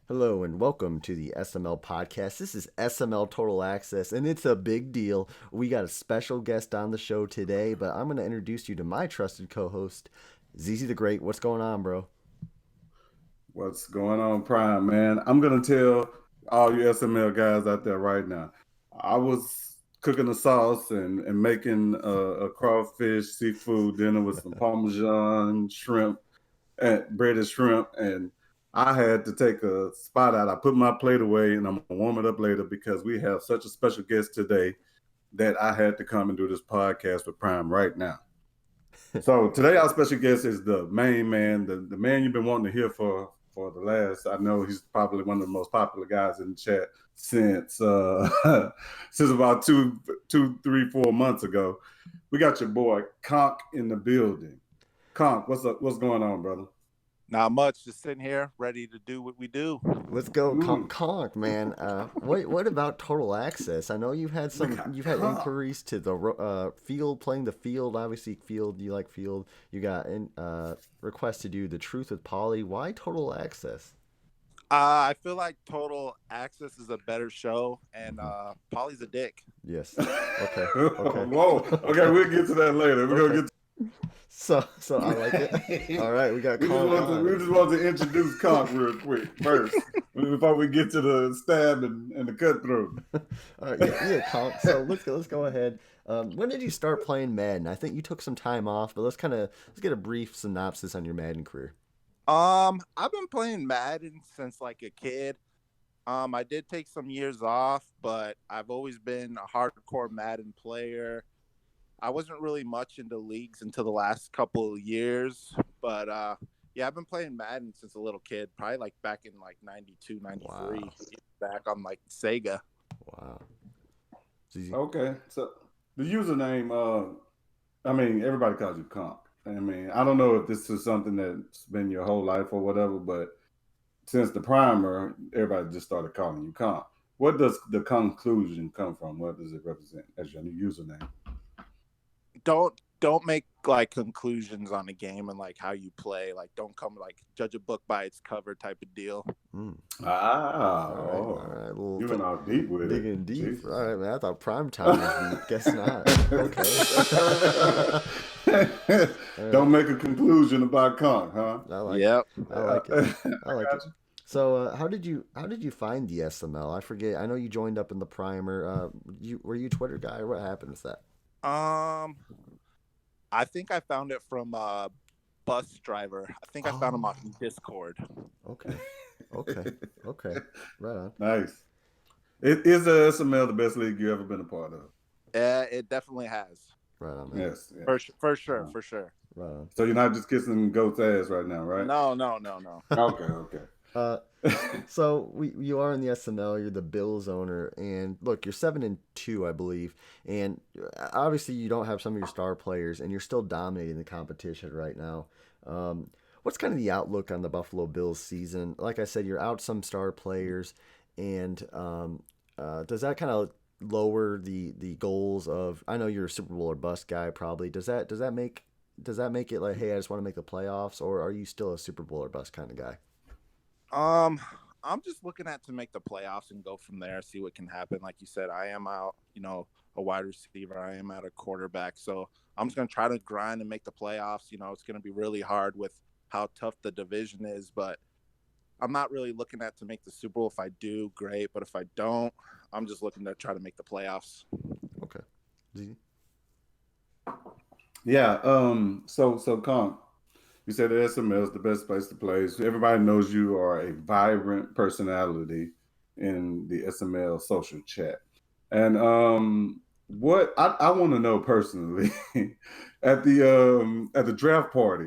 Hello and welcome to the SML podcast. This is SML Total Access, and it's a big deal. We got a special guest on the show today, but I'm going to introduce you to my trusted co-host, ZZ the Great. What's going on, bro? What's going on, Prime, man? I'm gonna tell all you SML guys out there right now. I was cooking a sauce and making a crawfish seafood dinner with some Parmesan shrimp and breaded shrimp, and I had to take a spot out. I put my plate away, and I'm gonna warm it up later because we have such a special guest today that I had to come and do this podcast with Prime right now. So today our special guest is the main man, the man you've been wanting to hear for the last. I know he's probably one of the most popular guys in the chat since since about 3, 4 months ago. We got your boy Konk in the building. Konk, what's up? What's going on, brother? Not much, just sitting here ready to do what we do. Let's go, Ooh, Conk, man. What about Total Access? I know we got you've had Konk. inquiries to the field, playing the field. Obviously, field. You like field. You got requests to do the Truth with Polly. Why Total Access? I feel like Total Access is a better show, and Polly's a dick. Yes. Okay. Okay. Whoa. Okay, we'll get to that later. We're Okay. gonna get So I like it. All right, we got Conk we on. just want to introduce Conk real quick first before we get to the stab and the cutthroat. All right, yeah, Conk. So let's go ahead. When did you start playing Madden? I think you took some time off, but let's get a brief synopsis on your Madden career. I've been playing Madden since like a kid. I did take some years off, but I've always been a hardcore Madden player. I wasn't really much into leagues until the last couple of years, but yeah, I've been playing Madden since a little kid, probably like back in like 92, Wow, 93, back on like Sega. wow. ZZ. Okay, so the username, I mean, everybody calls you Comp. I mean, I don't know if this is something that's been your whole life or whatever, but since the primer, everybody just started calling you Comp. What does the conclusion come from? What does it represent as your new username? Don't make like conclusions on a game and like how you play. Like don't come like judge a book by its cover type of deal. Mm. Ah, All right. A you went all deep with it. digging deep. Jesus. All right, man. I thought prime time was deep. Guess not. Okay. All right. Don't make a conclusion about Kong, huh? I like it. Yep. I like it. I I like it. got you. So, how did you find the SML? I forget. I know you joined up in the primer. Were you a Twitter guy, or what happened with that? Um, I think I found it from bus driver. I think I found him Oh, on Discord. okay, okay, okay. Right on. Nice. Is the SML the best league you ever been a part of? It definitely has. Right on, man. Yes, yes. For sure, Uh, for sure. Right on. so you're not just kissing goat's ass right now, right? No, no, no, no. Okay, okay. Uh, so you are in the SML. You're the Bills owner, and look, you're 7-2, I believe, and obviously you don't have some of your star players, and you're still dominating the competition right now. What's kind of the outlook on the Buffalo Bills season? Like I said, you're out some star players, and does that kind of lower the goals of? I know you're a Super Bowl or bust guy, probably. Does that make it like, hey, I just want to make the playoffs, or are you still a Super Bowl or bust kind of guy? Um, I'm just looking at to make the playoffs and go from there. See what can happen. Like you said, I am out. A wide receiver. I am out a quarterback. So I'm just gonna try to grind and make the playoffs. It's gonna be really hard with how tough the division is, but I'm not really looking at to make the Super Bowl. If I do, great. But if I don't, I'm just looking to try to make the playoffs. Okay. Z? Yeah. So Kong, you said the SML is the best place to play. So everybody knows you are a vibrant personality in the SML social chat. And what I want to know personally at the draft party,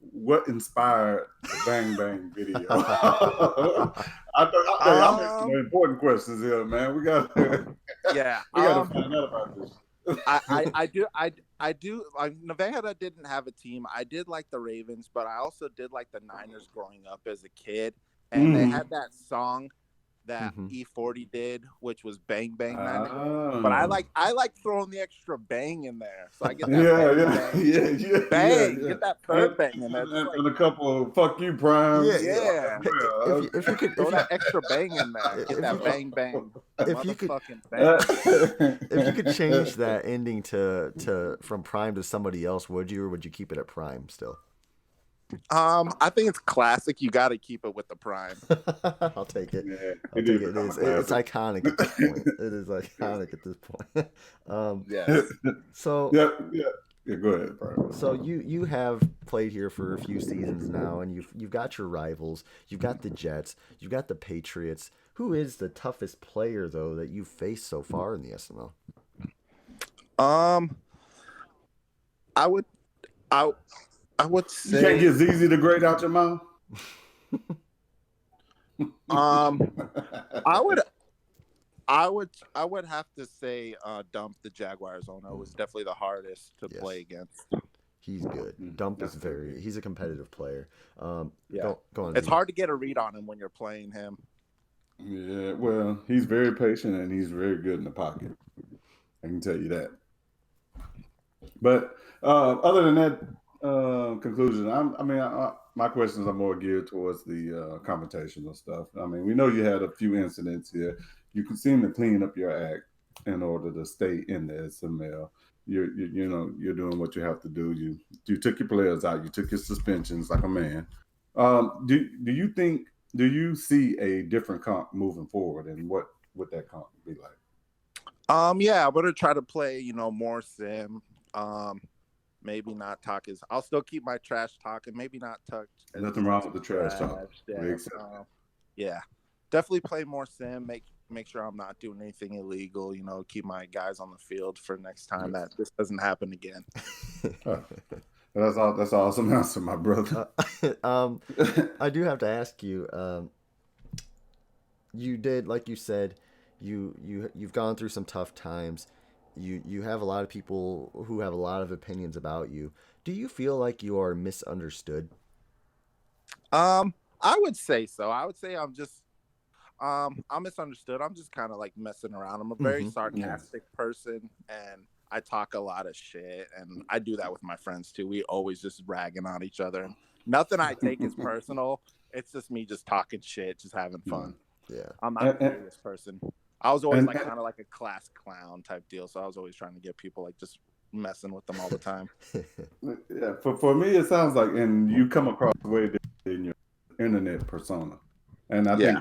what inspired the Bang Bang video? Hey, I'm asking the Um, important questions here, man. We got yeah. we got to find out about this. I do. Nevada didn't have a team. I did like the Ravens, but I also did like the Niners growing up as a kid. And they Mm, had that song. that Mm-hmm. E40 did, which was bang bang 90. But Oh. I like throwing the extra bang in there, so I get that Yeah, bang yeah, bang yeah. get that third bang in there. Just And like a couple of fuck you primes Yeah, yeah, if you could throw that extra bang in there. Get if you that bang bang, if you could motherfucking bang. if you could change that ending to from Prime to somebody else, would you, or would you keep it at Prime still? I think it's classic. You got to keep it with the prime. I'll take it. Yeah, I'll it take did it. become a It's classic. iconic at this point. It is iconic at this point. Yes. So Yeah, yeah. Yeah, go ahead, bro. so you have played here for a few seasons now, and you've got your rivals. You've got the Jets. You've got the Patriots. Who is the toughest player though that you've faced so far in the SML? Um, I would, I, I would You can't say, get ZZ the Great out your mouth. um, I would, I would have to say, Dump the Jaguars owner was definitely the hardest to Yes. play against. He's good. Dump is he's a competitive player. Yeah. Go on. It's Z. hard to get a read on him when you're playing him. Yeah, well, he's very patient and he's very good in the pocket. I can tell you that. But other than that conclusion, my questions are more geared towards the confrontational stuff. I mean, we know you had a few incidents here. You can seem to clean up your act in order to stay in the SML. You're doing what you have to do. You took your players out. You took your suspensions like a man. Do you see a different comp moving forward, and what would that comp be like? Yeah, I'm gonna try to play, more sim. Maybe not talk as. I'll still keep my trash talk and maybe not talk. Nothing wrong with the trash talk. Yeah, yeah, definitely play more sim. Make sure I'm not doing anything illegal. Keep my guys on the field for next time that this doesn't happen again. That's all. That's an awesome answer, my brother. I do have to ask you. You did, like you said, you've gone through some tough times. You have a lot of people who have a lot of opinions about you. Do you feel like you are misunderstood? I would say so. I would say I'm misunderstood. I'm just kind of like messing around. I'm a very sarcastic person, and I talk a lot of shit, and I do that with my friends too. We always just ragging on each other. Nothing I take is personal. It's just me just talking shit, just having fun. Yeah. I'm not a serious person. I was always kind of like a class clown type deal, so I was always trying to get people like just messing with them all the time. Yeah, for me, it sounds like, and you come across way different in your internet persona, and I think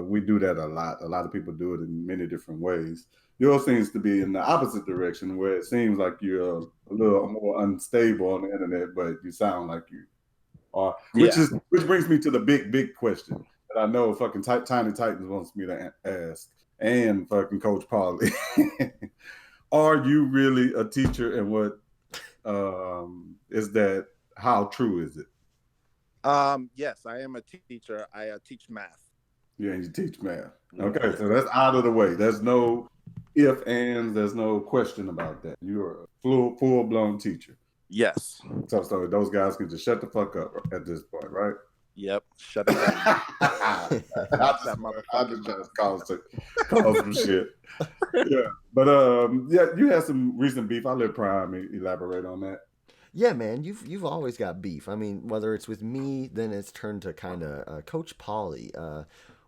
we do that a lot. A lot of people do it in many different ways. Yours seems to be in the opposite direction, where it seems like you're a little more unstable on the internet, but you sound like you are. Which brings me to the big question that I know fucking Tiny Titans wants me to ask, and fucking Coach Paulie. Are you really a teacher, and what is that? How true is it? Yes, I am a teacher. I teach math. Yeah, you teach math. Okay, so that's out of the way. There's no if, ands, there's no question about that. You're a full-blown teacher. Yes. So those guys can just shut the fuck up at this point, right? Yep. Shut it down. I just cause some shit. Yeah. But you had some recent beef. I'll let Prime elaborate on that. Yeah, man, you've always got beef. I mean, whether it's with me, then it's turned to kind of Coach Paulie.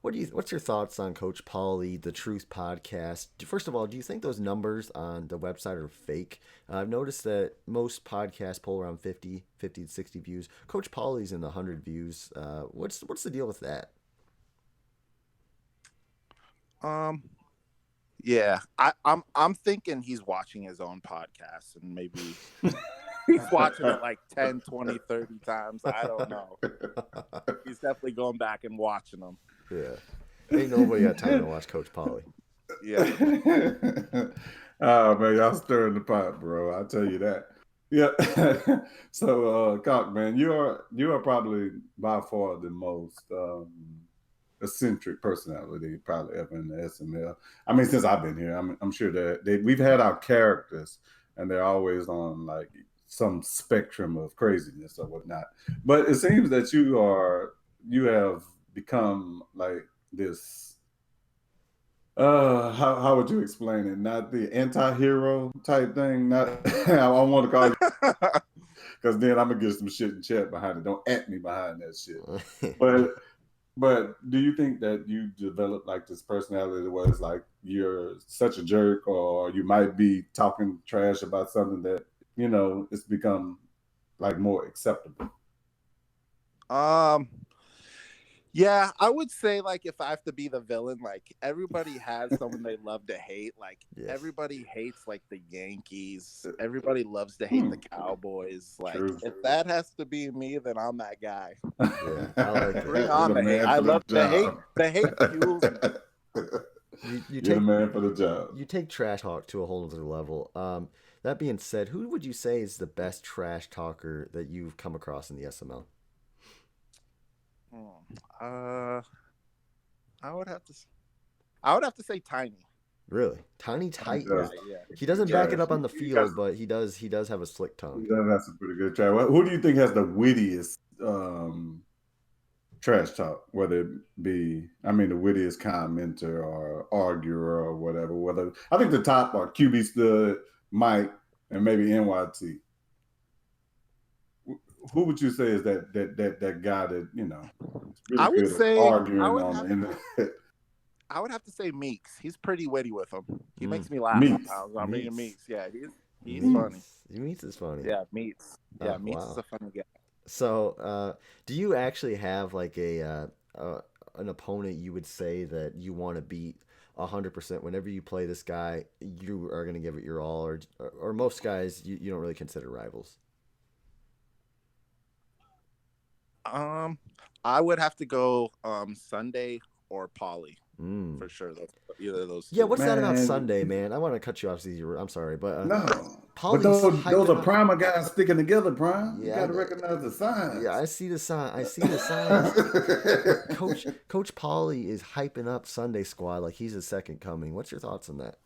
What's your thoughts on Coach Paulie, the Truth Podcast? First of all, do you think those numbers on the website are fake? I've noticed that most podcasts pull around 50 to 60 views. Coach Paulie's in the 100 views. What's the deal with that? Yeah, I'm thinking he's watching his own podcast, and maybe he's watching it like 10, 20, 30 times. I don't know. He's definitely going back and watching them. Yeah. Ain't nobody got time to watch Coach Paulie. Yeah. Oh, man, y'all stirring the pot, bro. I'll tell you that. Yeah. So, Konk, man, you are probably by far the most eccentric personality probably ever in the SML. I mean, since I've been here, I'm sure that we've had our characters, and they're always on like some spectrum of craziness or whatnot. But it seems that you have become like this How would you explain it? Not the anti-hero type thing. Not I want to call you because then I'm gonna get some shit in chat behind it. Don't at me behind that shit. But do you think that you develop like this personality where it's like you're such a jerk, or you might be talking trash about something that it's become like more acceptable? Um, yeah, I would say like if I have to be the villain, like everybody has someone they love to hate. Like Yes. everybody hates like the Yankees. Everybody loves to hate the Cowboys. Like True. if that has to be me, then I'm that guy. Yeah, I like it. Bring on the hate. I love the hate. The hate fuels me. You You're take the man for the job. you take trash talk to a whole other level. That being said, who would you say is the best trash talker that you've come across in the SML? I would have to say Tiny. Really, Tiny Titan. Yeah. He doesn't Yeah, back it up on the he field, has- but he does have a slick tongue. That's a pretty good try. Who do you think has the wittiest trash talk? Whether it be, the wittiest commenter or arguer or whatever. Whether I think the top are QB Stud, Mike, and maybe NYT. Who would you say is that guy that really I would good at say arguing on the internet? I would have to say Meeks. He's pretty witty with him. He makes me laugh. Meeks. I'm reading Meeks. Yeah, he's Meeks. funny. Meeks is funny. Yeah, Meeks. Yeah, Oh, Meeks wow. is a funny guy. So, do you actually have like an opponent you would say that you want to beat 100% whenever you play this guy? You are going to give it your all, or most guys you don't really consider rivals. I would have to go Sunday or Polly for sure. Either of those. Yeah, two. what's that about Man. Sunday, man? I want to cut you off, Caesar. I'm sorry, but No. Polly's But those are hyping up- primer guys sticking together, Prime. Yeah, You got to recognize the signs. Yeah, I see the sign. I see the signs. Coach Polly is hyping up Sunday Squad like he's a second coming. What's your thoughts on that?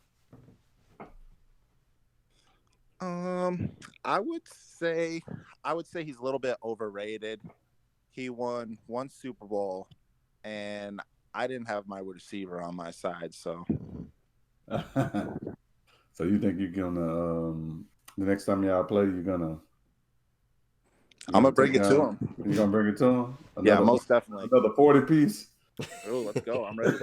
I would say he's a little bit overrated. He won one Super Bowl, and I didn't have my receiver on my side, so. So you think you're gonna the next time y'all play, I'm gonna bring it to him. You're gonna bring it to him? Yeah, most definitely. Another 40 piece. Oh, let's go! I'm ready.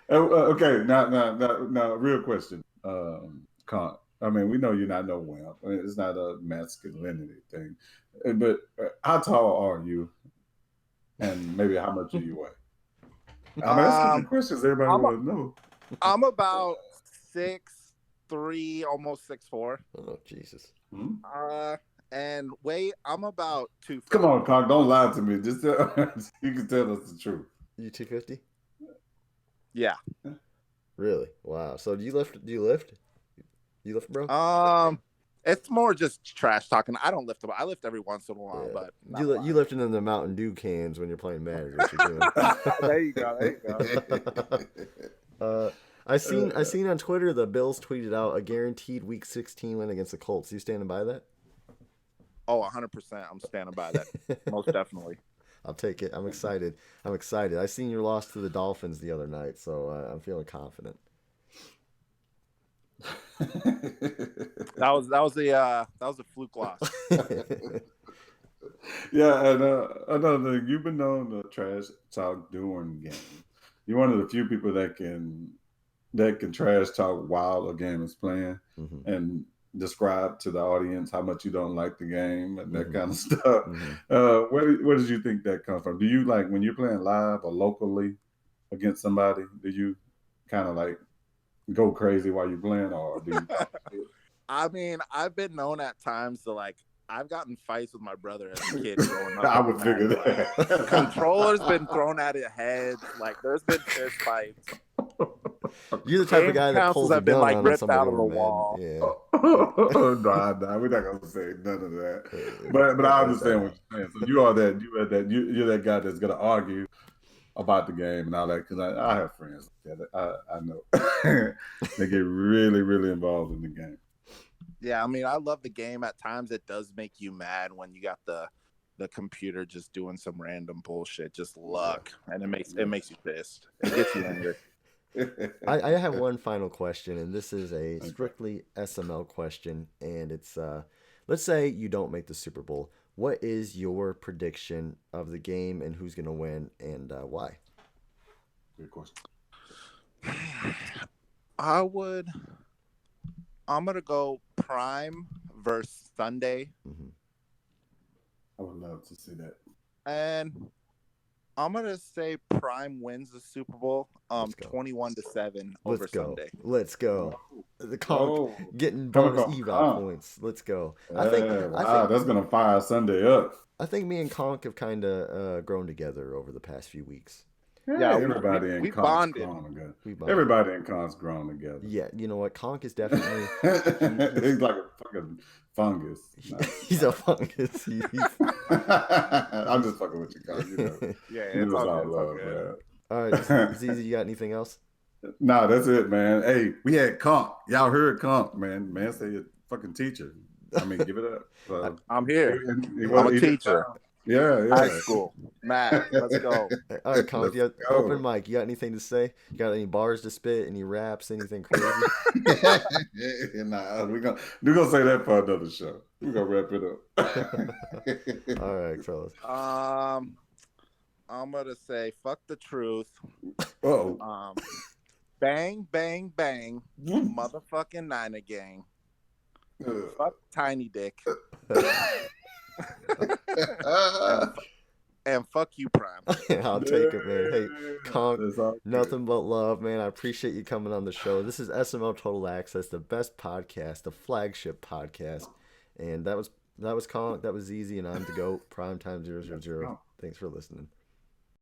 Okay, now, real question. Konk. We know you're not no wimp. It's not a masculinity thing. But how tall are you? And maybe how much do you weigh? I'm asking the questions everybody wants to know. I'm about 6'3", almost 6'4". Oh, Jesus. And weight, I'm about 250. Come on, Konk, don't lie to me. Just you can tell us the truth. You 250? Yeah. Really? Wow. So do you lift? You lift, bro? It's more just trash talking. I don't lift. I lift every once in a while, but you lifting in the Mountain Dew cans when you're playing Madden. What you're doing? There you go. I seen on Twitter the Bills tweeted out a guaranteed Week 16 win against the Colts. You standing by that? Oh, 100%. I'm standing by that. Most definitely. I'll take it. I'm excited. I seen your loss to the Dolphins the other night, so I'm feeling confident. That was a fluke loss. Yeah, and another thing, you've been known to trash talk during the game. You're one of the few people that can trash talk while a game is playing and describe to the audience how much you don't like the game and that kind of stuff. Where did you think that comes from? Do you like when you're playing live or locally against somebody? Do you kind of like go crazy while you're playing, or do you? I've been known at times to I've gotten fights with my brother as a kid growing up. I would figure that. Controllers been thrown at his head. There's been fist fights. You're the type of guy that pulls a gun on ripped somebody out of the over, wall. Man. Yeah. No, we're not gonna say none of that. But I understand what you're saying. So you're that guy that's gonna argue about the game and all that, because I have friends like that. I know they get really, really involved in the game. Yeah, I love the game. At times, it does make you mad when you got the the computer just doing some random bullshit, just luck, and it makes you pissed. It gets you angry. I have one final question, and this is a strictly SML question, and it's let's say you don't make the Super Bowl. What is your prediction of the game and who's going to win and why? Good question. I'm gonna go Prime versus Sunday, I would love to see that. and I'm gonna say Prime wins the Super Bowl, 21-7 over Sunday. Let's go. The Konk getting Coming bonus from eval Konk. points. Let's go. Yeah, I think that's gonna fire Sunday up. I think me and Konk have kind of grown together over the past few weeks. Yeah, everybody we in Konk's bonded. grown together. We bonded. Everybody in Konk's grown together. Yeah, you know what? Konk is definitely He's like a fucking fungus. he's a fungus. I'm just fucking with you, Konk. You know. Yeah, You it's know all I good. love, man. All right, ZZ, you got anything else? Nah, that's it, man. Hey, we had Konk. Y'all heard Konk, man. Man, say a fucking teacher. I mean, give it up. I'm here. I'm I'm a teacher. Yeah. High school. Matt, let's go. All right, Konk, you got go. open mic. You got anything to say? You got any bars to spit? Any raps? Anything crazy? Nah, we're gonna say that for another show. We're gonna wrap it up. All right, fellas. I'm gonna say fuck the truth. Oh, Bang, bang, bang, motherfucking Niner gang. Fuck Tiny Dick. and fuck you, Prime. I'll take it, man. Hey, Konk, nothing but love, man. I appreciate you coming on the show. This is SML Total Access, the best podcast, the flagship podcast. And that was Konk, that was Easy, and I'm the GOAT, Primetime 000. Thanks for listening.